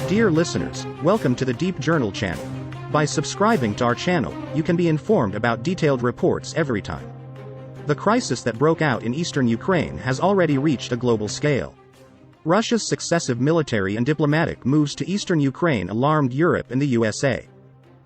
Dear listeners, welcome to the Deep Journal channel. By subscribing to our channel, you can be informed about detailed reports every time. The crisis that broke out in eastern Ukraine has already reached a global scale. Russia's successive military and diplomatic moves to eastern Ukraine alarmed Europe and the USA.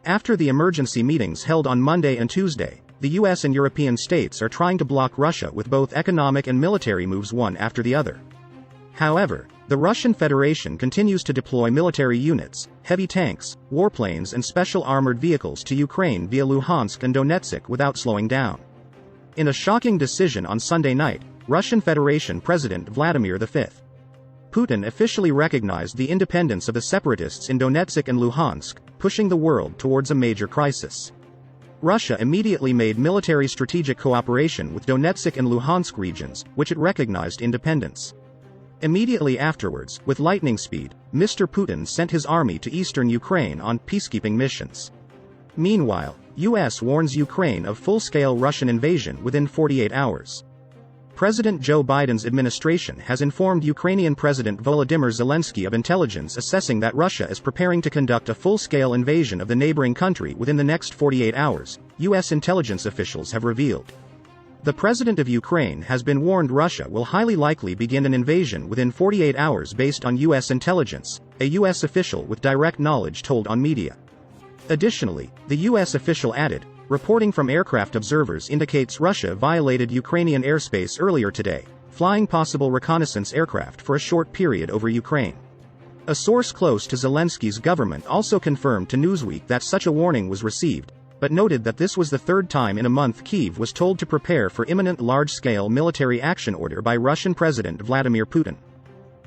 After the emergency meetings held on Monday and Tuesday, the US and European states are trying to block Russia with both economic and military moves one after the other. However, the Russian Federation continues to deploy military units, heavy tanks, warplanes and special armored vehicles to Ukraine via Luhansk and Donetsk without slowing down. In a shocking decision on Sunday night, Russian Federation President Vladimir V. Putin officially recognized the independence of the separatists in Donetsk and Luhansk, pushing the world towards a major crisis. Russia immediately made military strategic cooperation with Donetsk and Luhansk regions, which it recognized independence. Immediately afterwards, with lightning speed, Mr. Putin sent his army to eastern Ukraine on peacekeeping missions. Meanwhile, US warns Ukraine of full-scale Russian invasion within 48 hours. President Joe Biden's administration has informed Ukrainian President Volodymyr Zelensky of intelligence assessing that Russia is preparing to conduct a full-scale invasion of the neighboring country within the next 48 hours, US intelligence officials have revealed. The president of Ukraine has been warned Russia will highly likely begin an invasion within 48 hours based on US intelligence, a US official with direct knowledge told on media. Additionally, the US official added, reporting from aircraft observers indicates Russia violated Ukrainian airspace earlier today, flying possible reconnaissance aircraft for a short period over Ukraine. A source close to Zelensky's government also confirmed to Newsweek that such a warning was received, but noted that this was the third time in a month Kyiv was told to prepare for imminent large-scale military action order by Russian President Vladimir Putin.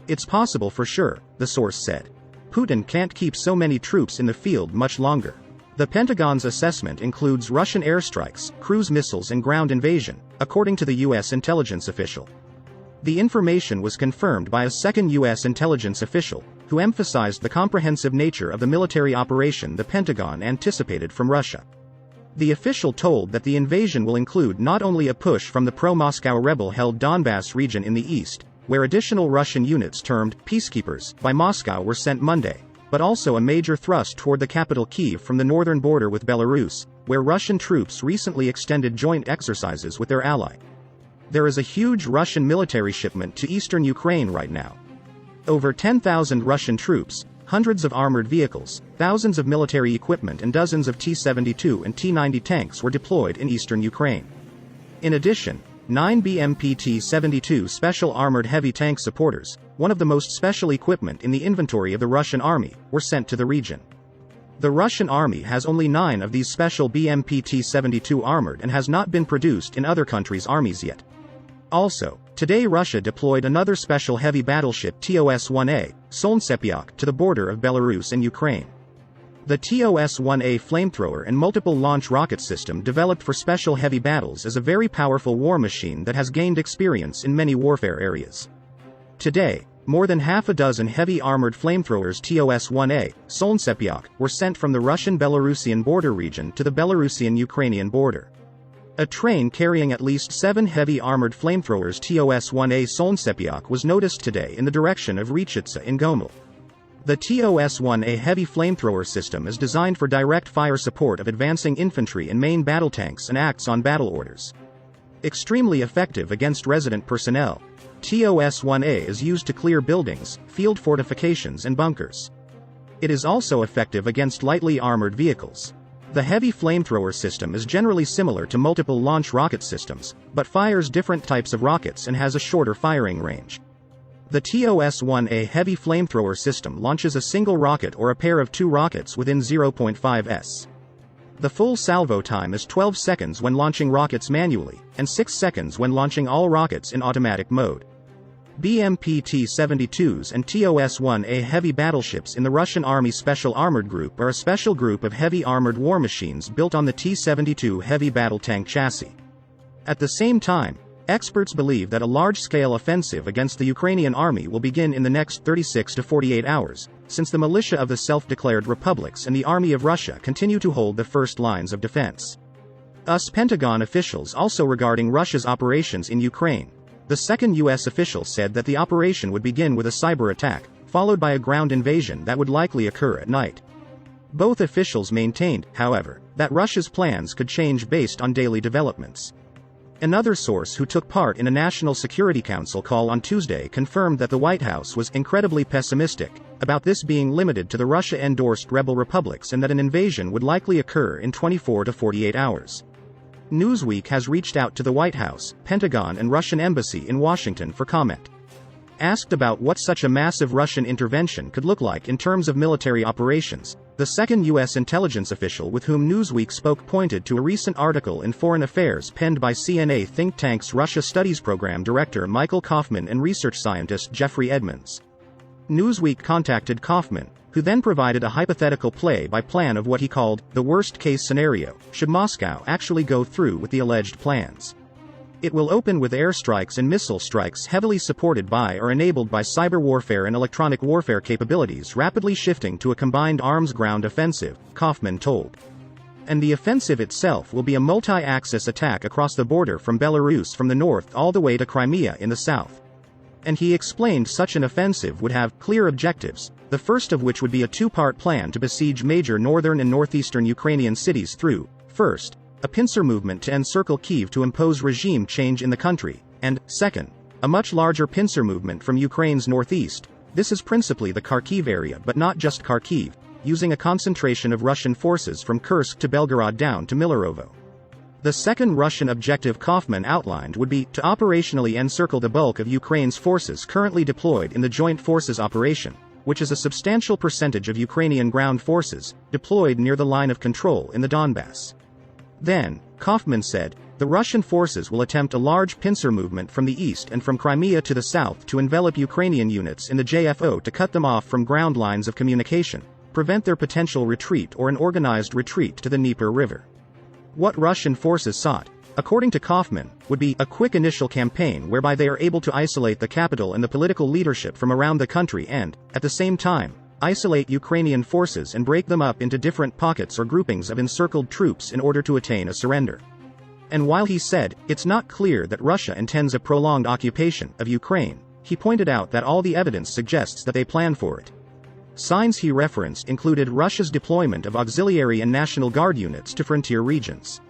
It's possible for sure, the source said. Putin can't keep so many troops in the field much longer. The Pentagon's assessment includes Russian airstrikes, cruise missiles and ground invasion, according to the US intelligence official. The information was confirmed by a second US intelligence official, who emphasized the comprehensive nature of the military operation the Pentagon anticipated from Russia. The official told that the invasion will include not only a push from the pro-Moscow rebel-held Donbass region in the east, where additional Russian units termed peacekeepers by Moscow were sent Monday, but also a major thrust toward the capital Kyiv from the northern border with Belarus, where Russian troops recently extended joint exercises with their ally. There is a huge Russian military shipment to eastern Ukraine right now. Over 10,000 Russian troops, hundreds of armored vehicles, thousands of military equipment and dozens of T-72 and T-90 tanks were deployed in eastern Ukraine. In addition, 9 BMP-T-72 special armored heavy tank supporters, one of the most special equipment in the inventory of the Russian army, were sent to the region. The Russian army has only 9 of these special BMP-T-72 armored and has not been produced in other countries' armies yet. Also, today Russia deployed another special heavy battleship TOS-1A, Solntsepyak, to the border of Belarus and Ukraine. The TOS-1A flamethrower and multiple launch rocket system developed for special heavy battles is a very powerful war machine that has gained experience in many warfare areas. Today, more than half a dozen heavy armored flamethrowers TOS-1A, Solntsepyak, were sent from the Russian-Belarusian border region to the Belarusian-Ukrainian border. A train carrying at least 7 heavy armored flamethrowers TOS-1A Solntsepyak was noticed today in the direction of Rychitsa in Gomel. The TOS-1A heavy flamethrower system is designed for direct fire support of advancing infantry and main battle tanks and acts on battle orders. Extremely effective against resident personnel, TOS-1A is used to clear buildings, field fortifications and bunkers. It is also effective against lightly armored vehicles. The heavy flamethrower system is generally similar to multiple launch rocket systems, but fires different types of rockets and has a shorter firing range. The TOS-1A heavy flamethrower system launches a single rocket or a pair of 2 rockets within 0.5 s. The full salvo time is 12 seconds when launching rockets manually, and 6 seconds when launching all rockets in automatic mode. BMP-T-72s and TOS-1A heavy battleships in the Russian Army Special Armored Group are a special group of heavy armored war machines built on the T-72 heavy battle tank chassis. At the same time, experts believe that a large-scale offensive against the Ukrainian army will begin in the next 36 to 48 hours, since the militia of the self-declared republics and the Army of Russia continue to hold the first lines of defense. US Pentagon officials also regarding Russia's operations in Ukraine. The second U.S. official said that the operation would begin with a cyber attack, followed by a ground invasion that would likely occur at night. Both officials maintained, however, that Russia's plans could change based on daily developments. Another source who took part in a National Security Council call on Tuesday confirmed that the White House was incredibly pessimistic about this being limited to the Russia-endorsed rebel republics and that an invasion would likely occur in 24 to 48 hours. Newsweek has reached out to the White House, Pentagon and Russian embassy in Washington for comment. Asked about what such a massive Russian intervention could look like in terms of military operations, the second U.S. intelligence official with whom Newsweek spoke pointed to a recent article in Foreign Affairs penned by CNA think tank's Russia Studies Program Director Michael Kaufman and research scientist Jeffrey Edmonds. Newsweek contacted Kaufman, who then provided a hypothetical play-by-plan of what he called the worst-case scenario, should Moscow actually go through with the alleged plans. It will open with airstrikes and missile strikes heavily supported by or enabled by cyber warfare and electronic warfare capabilities rapidly shifting to a combined arms ground offensive, Kaufman told. And the offensive itself will be a multi-axis attack across the border from Belarus from the north all the way to Crimea in the south. And he explained such an offensive would have clear objectives, the first of which would be a two-part plan to besiege major northern and northeastern Ukrainian cities through, first, a pincer movement to encircle Kyiv to impose regime change in the country, and, second, a much larger pincer movement from Ukraine's northeast. This is principally the Kharkiv area but not just Kharkiv, using a concentration of Russian forces from Kursk to Belgorod down to Milarovo. The second Russian objective Kaufman outlined would be to operationally encircle the bulk of Ukraine's forces currently deployed in the Joint Forces Operation, which is a substantial percentage of Ukrainian ground forces, deployed near the line of control in the Donbass. Then, Kaufman said, the Russian forces will attempt a large pincer movement from the east and from Crimea to the south to envelop Ukrainian units in the JFO to cut them off from ground lines of communication, prevent their potential retreat or an organized retreat to the Dnieper River. What Russian forces sought, according to Kaufman, would be a quick initial campaign whereby they are able to isolate the capital and the political leadership from around the country and, at the same time, isolate Ukrainian forces and break them up into different pockets or groupings of encircled troops in order to attain a surrender. And while he said, it's not clear that Russia intends a prolonged occupation of Ukraine, he pointed out that all the evidence suggests that they plan for it. Signs he referenced included Russia's deployment of auxiliary and National Guard units to frontier regions.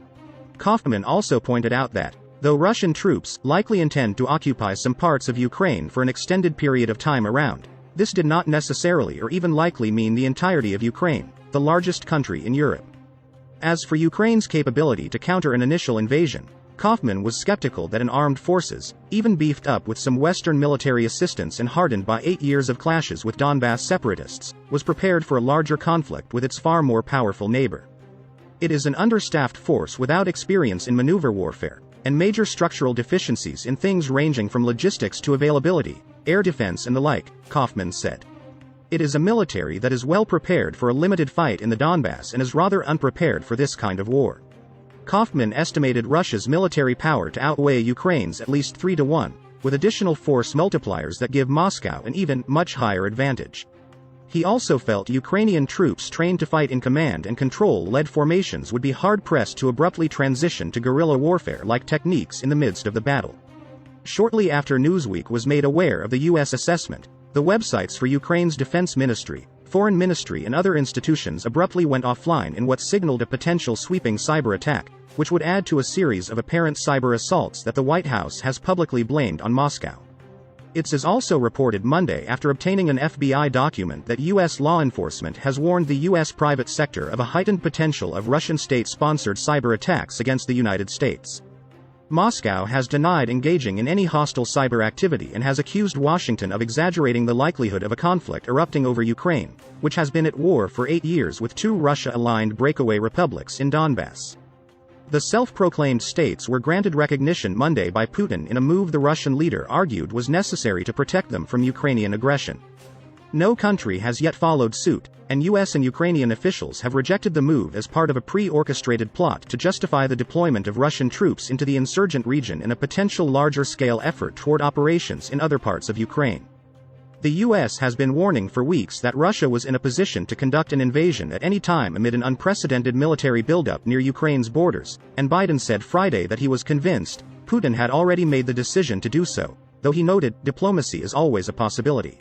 Kaufman also pointed out that, though Russian troops likely intend to occupy some parts of Ukraine for an extended period of time around, this did not necessarily or even likely mean the entirety of Ukraine, the largest country in Europe. As for Ukraine's capability to counter an initial invasion, Kaufman was skeptical that an armed forces, even beefed up with some Western military assistance and hardened by 8 years of clashes with Donbass separatists, was prepared for a larger conflict with its far more powerful neighbor. It is an understaffed force without experience in maneuver warfare, and major structural deficiencies in things ranging from logistics to availability, air defense and the like, Kaufman said. It is a military that is well prepared for a limited fight in the Donbass and is rather unprepared for this kind of war. Kaufman estimated Russia's military power to outweigh Ukraine's at least 3-1, with additional force multipliers that give Moscow an even much higher advantage. He also felt Ukrainian troops trained to fight in command and control-led formations would be hard-pressed to abruptly transition to guerrilla warfare-like techniques in the midst of the battle. Shortly after Newsweek was made aware of the U.S. assessment, the websites for Ukraine's Defense Ministry, Foreign Ministry and other institutions abruptly went offline in what signaled a potential sweeping cyber attack, which would add to a series of apparent cyber assaults that the White House has publicly blamed on Moscow. It is also reported Monday after obtaining an FBI document that U.S. law enforcement has warned the U.S. private sector of a heightened potential of Russian state-sponsored cyber attacks against the United States. Moscow has denied engaging in any hostile cyber activity and has accused Washington of exaggerating the likelihood of a conflict erupting over Ukraine, which has been at war for 8 years with 2 Russia-aligned breakaway republics in Donbass. The self-proclaimed states were granted recognition Monday by Putin in a move the Russian leader argued was necessary to protect them from Ukrainian aggression. No country has yet followed suit, and U.S. and Ukrainian officials have rejected the move as part of a pre-orchestrated plot to justify the deployment of Russian troops into the insurgent region in a potential larger-scale effort toward operations in other parts of Ukraine. The U.S. has been warning for weeks that Russia was in a position to conduct an invasion at any time amid an unprecedented military buildup near Ukraine's borders, and Biden said Friday that he was convinced Putin had already made the decision to do so, though he noted diplomacy is always a possibility.